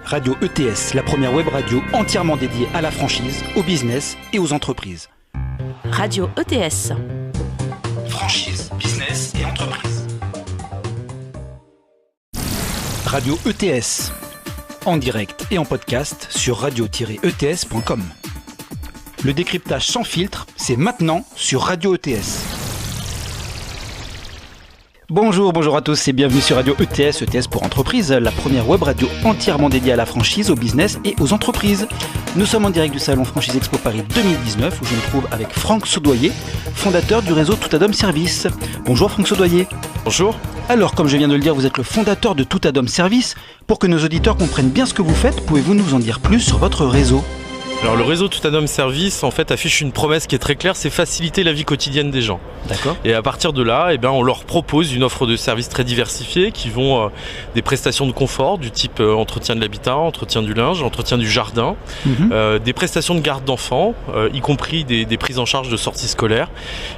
Radio ETS, la première web radio entièrement dédiée à la franchise, au business et aux entreprises. Radio ETS. Franchise, business et entreprise. Radio ETS, en direct et en podcast sur radio-ets.com. Le décryptage sans filtre, c'est maintenant sur Radio ETS. Bonjour à tous et bienvenue sur Radio ETS, ETS pour entreprise, la première web radio entièrement dédiée à la franchise, au business et aux entreprises. Nous sommes en direct du salon Franchise Expo Paris 2019 où je me trouve avec Franck Saudoyer, fondateur du réseau Toutadom Service. Bonjour Franck Saudoyer. Bonjour. Alors, comme je viens de le dire, vous êtes le fondateur de Toutadom Service. Pour que nos auditeurs comprennent bien ce que vous faites, pouvez-vous nous en dire plus sur votre réseau ? Alors le réseau Toutadom Service en fait affiche une promesse qui est très claire, c'est faciliter la vie quotidienne des gens. D'accord. Et à partir de là, on leur propose une offre de services très diversifiée qui vont des prestations de confort du type entretien de l'habitat, entretien du linge, entretien du jardin, des prestations de garde d'enfants, y compris des prises en charge de sorties scolaires,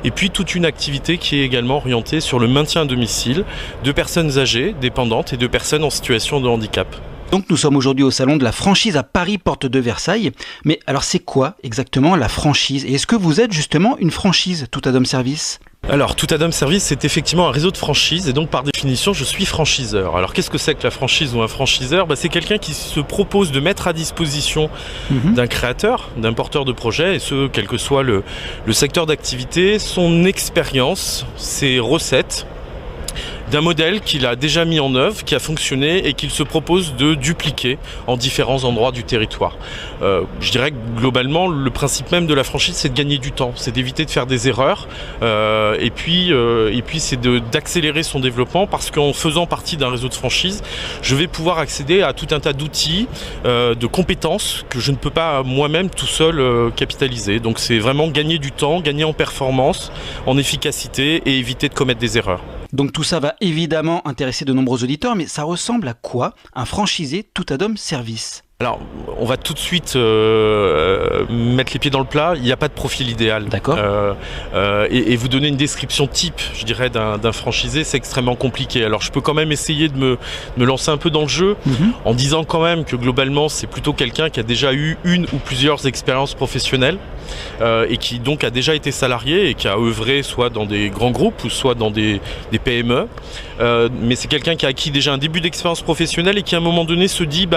et puis toute une activité qui est également orientée sur le maintien à domicile de personnes âgées, dépendantes et de personnes en situation de handicap. Donc nous sommes aujourd'hui au salon de la franchise à Paris, porte de Versailles. Mais alors c'est quoi exactement la franchise ? Et est-ce que vous êtes justement une franchise Toutadom Service ? Alors Toutadom Service c'est effectivement un réseau de franchise et donc par définition je suis franchiseur. Alors qu'est-ce que c'est que la franchise ou un franchiseur ? C'est quelqu'un qui se propose de mettre à disposition d'un créateur, d'un porteur de projet, et ce quel que soit le secteur d'activité, son expérience, ses recettes, d'un modèle qu'il a déjà mis en œuvre, qui a fonctionné et qu'il se propose de dupliquer en différents endroits du territoire. Je dirais que globalement, le principe même de la franchise, c'est de gagner du temps, c'est d'éviter de faire des erreurs et puis c'est d'accélérer son développement parce qu'en faisant partie d'un réseau de franchise, je vais pouvoir accéder à tout un tas d'outils, de compétences que je ne peux pas moi-même tout seul capitaliser. Donc c'est vraiment gagner du temps, gagner en performance, en efficacité et éviter de commettre des erreurs. Donc tout ça va évidemment intéresser de nombreux auditeurs, mais ça ressemble à quoi un franchisé Toutadom Service ? Alors, on va tout de suite mettre les pieds dans le plat. Il n'y a pas de profil idéal. D'accord. Et vous donner une description type, je dirais, d'un franchisé, c'est extrêmement compliqué. Alors, je peux quand même essayer de me lancer un peu dans le jeu en disant quand même que globalement, c'est plutôt quelqu'un qui a déjà eu une ou plusieurs expériences professionnelles et qui donc a déjà été salarié et qui a œuvré soit dans des grands groupes ou soit dans des PME. Mais c'est quelqu'un qui a acquis déjà un début d'expérience professionnelle et qui à un moment donné se dit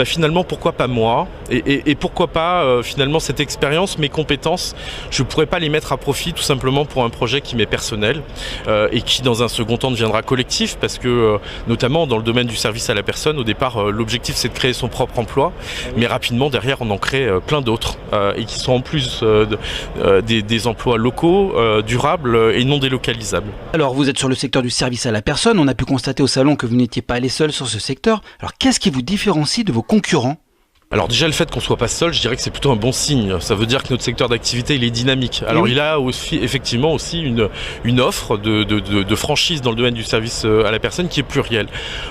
finalement pourquoi pas moi et pourquoi pas finalement cette expérience, mes compétences, je pourrais pas les mettre à profit tout simplement pour un projet qui m'est personnel et qui dans un second temps deviendra collectif parce que notamment dans le domaine du service à la personne, au départ l'objectif c'est de créer son propre emploi, mais rapidement derrière on en crée plein d'autres et qui sont en plus des emplois locaux, durables et non délocalisables. Alors vous êtes sur le secteur du service à la personne, on a pu constater au salon que vous n'étiez pas les seuls sur ce secteur. Alors qu'est-ce qui vous différencie de vos concurrents ? Alors déjà le fait qu'on soit pas seul, je dirais que c'est plutôt un bon signe. Ça veut dire que notre secteur d'activité il est dynamique. Alors il a aussi effectivement aussi une offre de franchise dans le domaine du service à la personne qui est plurielle.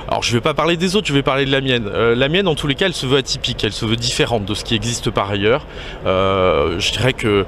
Alors je vais pas parler des autres, je vais parler de la mienne. La mienne en tous les cas elle se veut atypique, elle se veut différente de ce qui existe par ailleurs. Je dirais que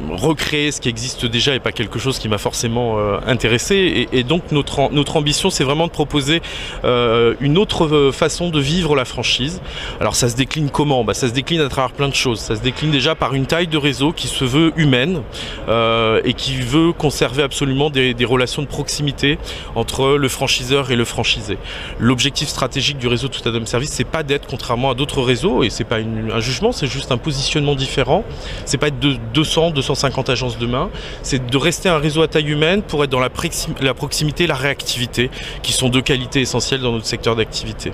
recréer ce qui existe déjà est pas quelque chose qui m'a forcément intéressé et donc notre ambition c'est vraiment de proposer une autre façon de vivre la franchise. Alors ça se décline comment ? Ça se décline à travers plein de choses. Ça se décline déjà par une taille de réseau qui se veut humaine et qui veut conserver absolument des relations de proximité entre le franchiseur et le franchisé. L'objectif stratégique du réseau Toutadom Service, c'est pas d'être, contrairement à d'autres réseaux, et c'est pas un jugement, c'est juste un positionnement différent. C'est pas être de 200, 250 agences demain, c'est de rester un réseau à taille humaine pour être dans la proximité et la réactivité, qui sont deux qualités essentielles dans notre secteur d'activité.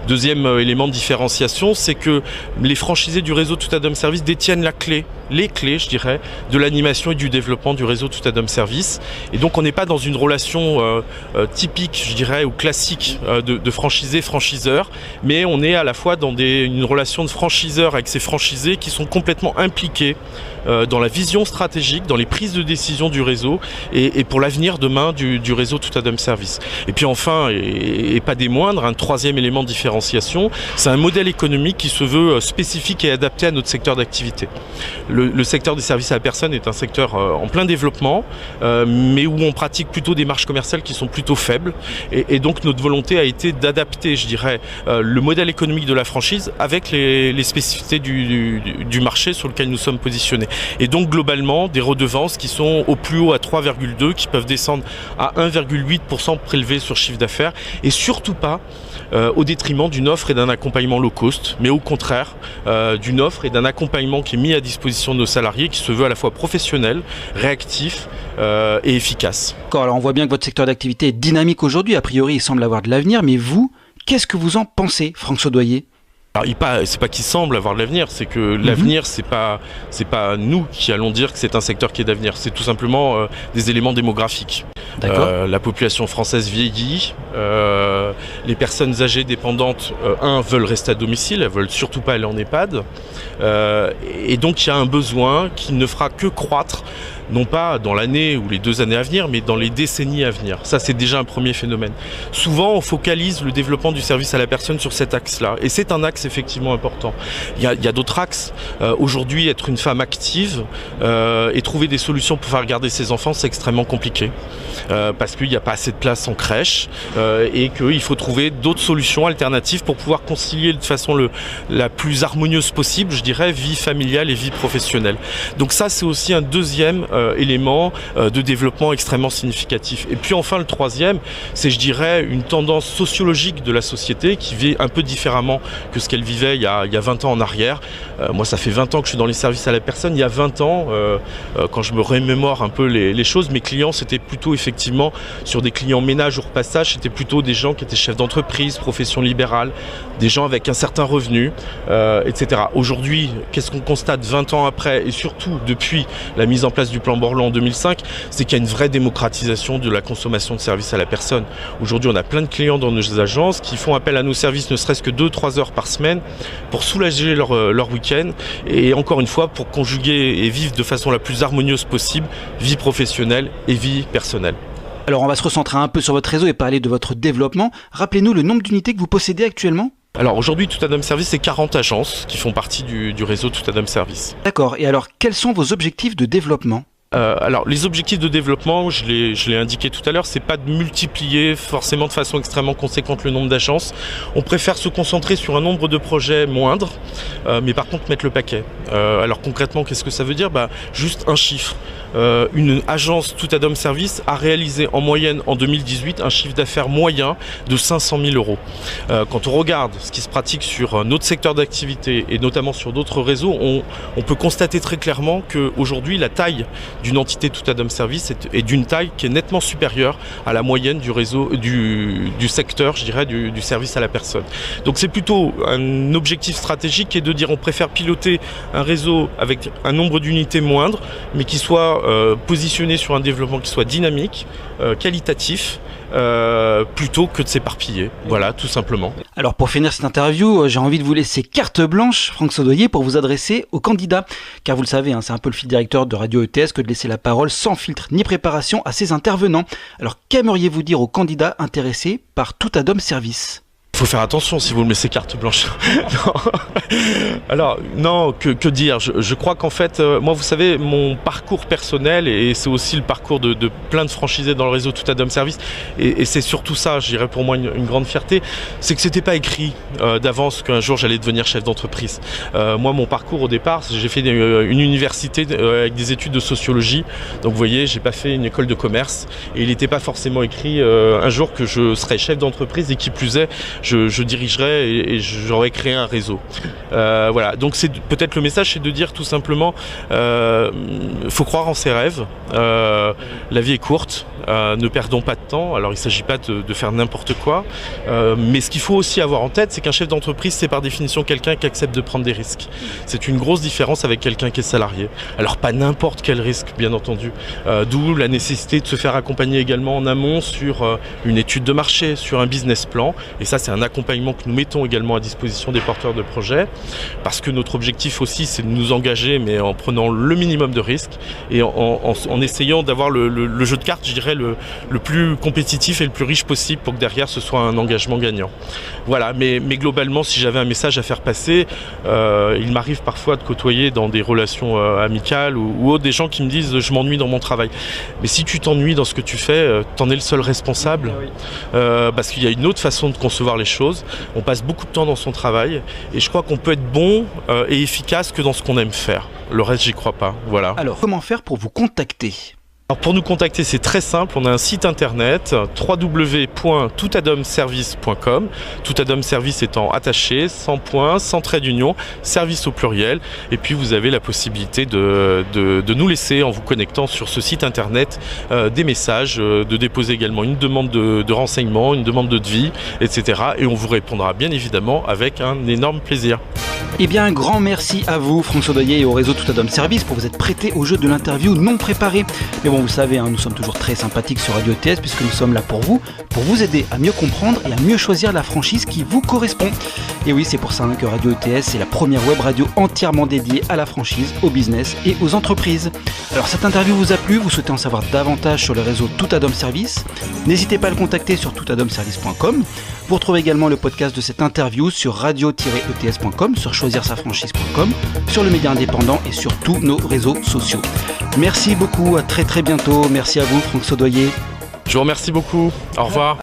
Deuxième élément de différenciation, c'est que les franchisés du réseau Toutadom Service détiennent les clés, je dirais, de l'animation et du développement du réseau Toutadom Service. Et donc on n'est pas dans une relation typique, je dirais, ou classique de franchisé-franchiseur, mais on est à la fois dans une relation de franchiseur avec ses franchisés qui sont complètement impliqués dans la vision stratégique, dans les prises de décision du réseau et pour l'avenir demain du réseau Toutadom Service. Et puis enfin, et pas des moindres, un troisième élément de différenciation, c'est un modèle économique qui se veut spécifique et adapté à notre secteur d'activité. le secteur des services à la personne est un secteur en plein développement, mais où on pratique plutôt des marges commerciales qui sont plutôt faibles. Et donc notre volonté a été d'adapter, je dirais, le modèle économique de la franchise avec les spécificités du marché sur lequel nous sommes positionnés. Et donc globalement, des redevances qui sont au plus haut à 3,2, qui peuvent descendre à 1,8% prélevés sur chiffre d'affaires, et surtout pas au détriment d'une offre et d'un accompagnement low cost, mais au contraire d'une offre et d'un accompagnement qui est mis à disposition de nos salariés, qui se veut à la fois professionnel, réactif et efficace. D'accord, alors on voit bien que votre secteur d'activité est dynamique aujourd'hui, a priori il semble avoir de l'avenir, mais vous, qu'est-ce que vous en pensez, Franck Saudoyer ? Alors, c'est pas qu'il semble avoir de l'avenir, c'est que l'avenir, c'est pas nous qui allons dire que c'est un secteur qui est d'avenir, c'est tout simplement des éléments démographiques. La population française vieillit, les personnes âgées dépendantes, veulent rester à domicile, elles veulent surtout pas aller en EHPAD, et donc il y a un besoin qui ne fera que croître, non pas dans l'année ou les 2 années à venir, mais dans les décennies à venir. Ça, c'est déjà un premier phénomène. Souvent, on focalise le développement du service à la personne sur cet axe-là, et c'est un axe effectivement important. Il y a d'autres axes. Aujourd'hui, être une femme active et trouver des solutions pour faire garder ses enfants, c'est extrêmement compliqué. Parce qu'il n'y a pas assez de place en crèche et qu'il faut trouver d'autres solutions alternatives pour pouvoir concilier de façon la plus harmonieuse possible, je dirais, vie familiale et vie professionnelle. Donc ça, c'est aussi un deuxième élément de développement extrêmement significatif. Et puis enfin, le troisième, c'est, je dirais, une tendance sociologique de la société qui vit un peu différemment que ce qu'elle vivait il y a 20 ans en arrière. Moi, ça fait 20 ans que je suis dans les services à la personne. Il y a 20 ans, quand je me remémore un peu les choses, mes clients, c'était plutôt effectivement sur des clients ménages ou repassage, c'était plutôt des gens qui étaient chefs d'entreprise, profession libérale, des gens avec un certain revenu, etc. Aujourd'hui, qu'est-ce qu'on constate 20 ans après, et surtout depuis la mise en place du plan Borloo en 2005, c'est qu'il y a une vraie démocratisation de la consommation de services à la personne. Aujourd'hui, on a plein de clients dans nos agences qui font appel à nos services ne serait-ce que 2-3 heures par semaine pour soulager leur week-end, et encore une fois, pour conjuguer et vivre de façon la plus harmonieuse possible, vie professionnelle et vie personnelle. Alors on va se recentrer un peu sur votre réseau et parler de votre développement. Rappelez-nous le nombre d'unités que vous possédez actuellement ? Alors aujourd'hui, Tout Adam Service, c'est 40 agences qui font partie du réseau Tout Adam Service. D'accord, et alors quels sont vos objectifs de développement ? Alors les objectifs de développement, je l'ai indiqué tout à l'heure, c'est pas de multiplier forcément de façon extrêmement conséquente le nombre d'agences. On préfère se concentrer sur un nombre de projets moindre, mais par contre mettre le paquet. Alors concrètement, qu'est-ce que ça veut dire ? Juste un chiffre. Une agence Tout Adam Service a réalisé en moyenne en 2018 un chiffre d'affaires moyen de 500 000 euros. Quand on regarde ce qui se pratique sur notre secteur d'activité et notamment sur d'autres réseaux, on peut constater très clairement qu'aujourd'hui la taille d'une entité Tout Adam Service est d'une taille qui est nettement supérieure à la moyenne du réseau du secteur, je dirais, du service à la personne. Donc c'est plutôt un objectif stratégique qui est de dire on préfère piloter un réseau avec un nombre d'unités moindre, mais qui soit positionné sur un développement qui soit dynamique, qualitatif, plutôt que de s'éparpiller. Voilà, tout simplement. Alors pour finir cette interview, j'ai envie de vous laisser carte blanche, Franck Saudoyer, pour vous adresser aux candidats. Car vous le savez, c'est un peu le fil directeur de Radio ETS que de laisser la parole sans filtre ni préparation à ses intervenants. Alors qu'aimeriez-vous dire aux candidats intéressés par Tout Adam Service ? Il faut faire attention si vous me laissez carte blanche. Non. Alors, non, que dire ? Je crois qu'en fait, moi, vous savez, mon parcours personnel, et c'est aussi le parcours de plein de franchisés dans le réseau Tout Adam Service, et c'est surtout ça, je dirais pour moi une grande fierté, c'est que c'était pas écrit d'avance qu'un jour j'allais devenir chef d'entreprise. Moi, mon parcours au départ, j'ai fait une université avec des études de sociologie, donc vous voyez, j'ai pas fait une école de commerce, et il n'était pas forcément écrit un jour que je serais chef d'entreprise, et qui plus est, je dirigerais et j'aurais créé un réseau. Voilà, donc c'est peut-être le message, c'est de dire tout simplement, faut croire en ses rêves. La vie est courte, ne perdons pas de temps. Alors il ne s'agit pas de faire n'importe quoi, mais ce qu'il faut aussi avoir en tête, c'est qu'un chef d'entreprise, c'est par définition quelqu'un qui accepte de prendre des risques. C'est une grosse différence avec quelqu'un qui est salarié. Alors pas n'importe quel risque, bien entendu, d'où la nécessité de se faire accompagner également en amont sur une étude de marché, sur un business plan, et ça c'est un accompagnement que nous mettons également à disposition des porteurs de projets, parce que notre objectif aussi c'est de nous engager, mais en prenant le minimum de risques et en essayant d'avoir le jeu de cartes, je dirais, dirais, le plus compétitif et le plus riche possible pour que derrière ce soit un engagement gagnant. Voilà, mais globalement, si j'avais un message à faire passer, il m'arrive parfois de côtoyer dans des relations amicales ou autres des gens qui me disent « je m'ennuie dans mon travail ». Mais si tu t'ennuies dans ce que tu fais, t'en es le seul responsable, parce qu'il y a une autre façon de concevoir les choses. On passe beaucoup de temps dans son travail et je crois qu'on peut être bon et efficace que dans ce qu'on aime faire. Le reste, j'y crois pas. Voilà. Alors, comment faire pour vous contacter ? Alors pour nous contacter, c'est très simple. On a un site internet www.toutadomservice.com. Toutadom Service étant attaché, sans point, sans trait d'union, service au pluriel. Et puis vous avez la possibilité de nous laisser, en vous connectant sur ce site internet, des messages, de déposer également une demande de renseignement, une demande de devis, etc. Et on vous répondra bien évidemment avec un énorme plaisir. Eh bien, un grand merci à vous, François Doyer, et au réseau Toutadom Service pour vous être prêté au jeu de l'interview non préparée. Mais bon, vous savez, nous sommes toujours très sympathiques sur Radio ETS puisque nous sommes là pour vous aider à mieux comprendre et à mieux choisir la franchise qui vous correspond. Et oui, c'est pour ça que Radio ETS est la première web radio entièrement dédiée à la franchise, au business et aux entreprises. Alors, cette interview vous a plu, vous souhaitez en savoir davantage sur le réseau Toutadom Service, n'hésitez pas à le contacter sur toutadomservice.com. Vous retrouvez également le podcast de cette interview sur radio-ets.com, sur choisirsafranchise.com, sur le média indépendant et sur tous nos réseaux sociaux. Merci beaucoup, à très très bientôt. Merci à vous, François Doyer. Je vous remercie beaucoup. Au revoir.